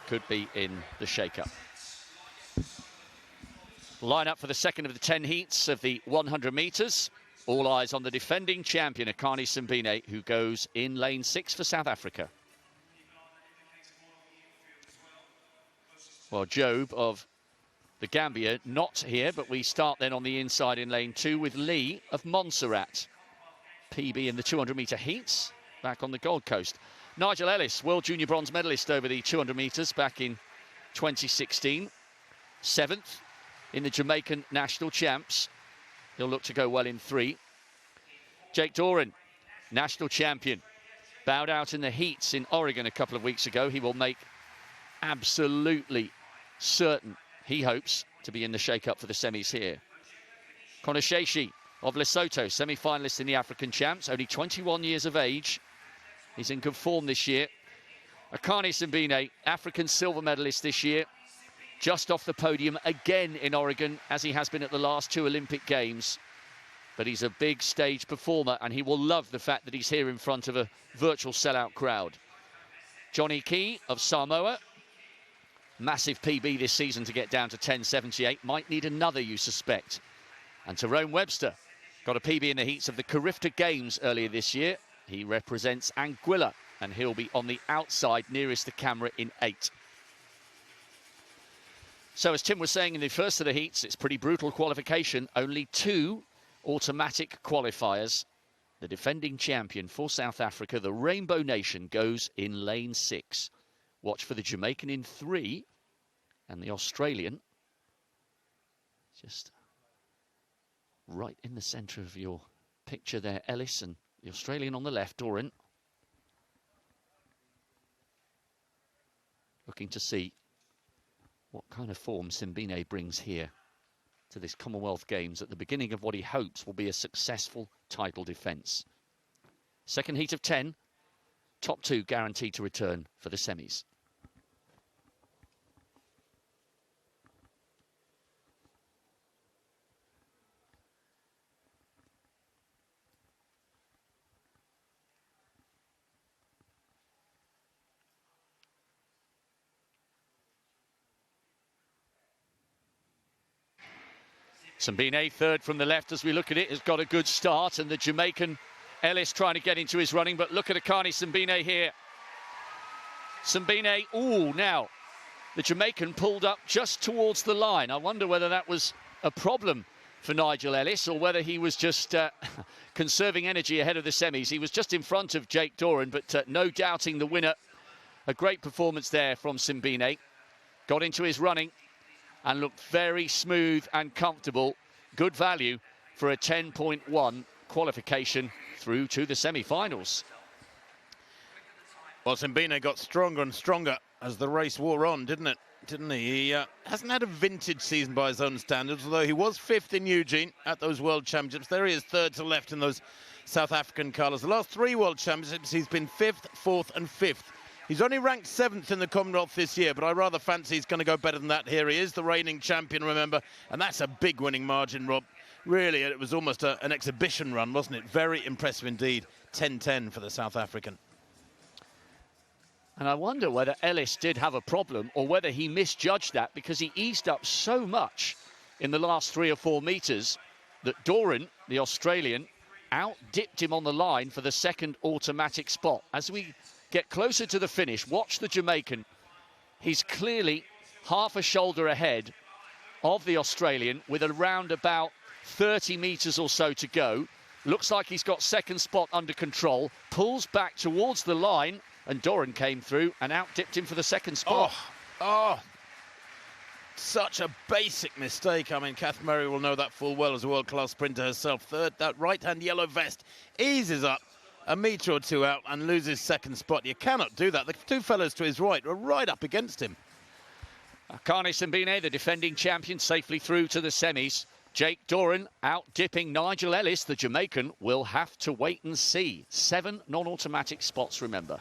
Could be in the shake-up. Line up for the second of the 10 heats of the 100 metres. All eyes on the defending champion, Akani Simbine, who goes in lane 6 for South Africa. Well, Job of the Gambia not here, but we start then on the inside in lane 2 with Lee of Montserrat. PB in the 200-metre heats, back on the Gold Coast. Nigel Ellis, World Junior Bronze medalist over the 200 metres back in 2016. 7th in the Jamaican National Champs. He'll look to go well in 3. Jake Doran, national champion. Bowed out in the heats in Oregon a couple of weeks ago. He will make absolutely certain, he hopes, to be in the shake-up for the semis here. Konosheshi of Lesotho, semi-finalist in the African Champs, only 21 years of age. He's in good form this year. Akani Simbine, African silver medalist this year, just off the podium again in Oregon, as he has been at the last 2 Olympic Games. But he's a big stage performer, and he will love the fact that he's here in front of a virtual sellout crowd. Johnny Key of Samoa, massive PB this season to get down to 10.78. Might need another, you suspect. And Tyrone Webster got a PB in the heats of the Carifta Games earlier this year. He represents Anguilla, and he'll be on the outside nearest the camera in 8. So as Tim was saying in the first of the heats, it's pretty brutal qualification. Only 2 automatic qualifiers. The defending champion for South Africa, the Rainbow Nation, goes in lane 6. Watch for the Jamaican in 3 and the Australian just right in the centre of your picture there, Ellis, and the Australian on the left, Doran. Looking to see what kind of form Simbine brings here to this Commonwealth Games at the beginning of what he hopes will be a successful title defence. Second heat of 10, top 2 guaranteed to return for the semis. Simbine, third from the left as we look at it, has got a good start, and the Jamaican Ellis trying to get into his running, but look at Akani Simbine here. Simbine, now the Jamaican pulled up just towards the line. I wonder whether that was a problem for Nigel Ellis or whether he was just conserving energy ahead of the semis. He was just in front of Jake Doran, but no doubting the winner. A great performance there from Simbine. Got into his running and looked very smooth and comfortable. Good value for a 10.1 qualification through to the semi-finals. Well, Simbine got stronger and stronger as the race wore on, didn't he? He hasn't had a vintage season by his own standards, although he was 5th in Eugene at those World Championships. There he is, 3rd to left in those South African colours. The last 3 World Championships, he's been 5th, 4th and 5th. He's only ranked 7th in the Commonwealth this year, but I rather fancy he's going to go better than that. Here he is, the reigning champion, remember, and that's a big winning margin, Rob. Really, it was almost an exhibition run, wasn't it? Very impressive indeed. 10-10 for the South African. And I wonder whether Ellis did have a problem or whether he misjudged that, because he eased up so much in the last 3 or 4 metres that Doran, the Australian, out-dipped him on the line for the second automatic spot. As we get closer to the finish, watch the Jamaican. He's clearly half a shoulder ahead of the Australian with around about 30 metres or so to go. Looks like he's got second spot under control, pulls back towards the line, and Doran came through and out-dipped him for the second spot. Such a basic mistake. I mean, Kath Murray will know that full well as a world-class sprinter herself. Third, that right-hand yellow vest eases up a metre or 2 out and loses second spot. You cannot do that. The 2 fellows to his right were right up against him. Akani Simbine, the defending champion, safely through to the semis. Jake Doran out-dipping Nigel Ellis, the Jamaican. Will have to wait and see. 7 non-automatic spots, remember.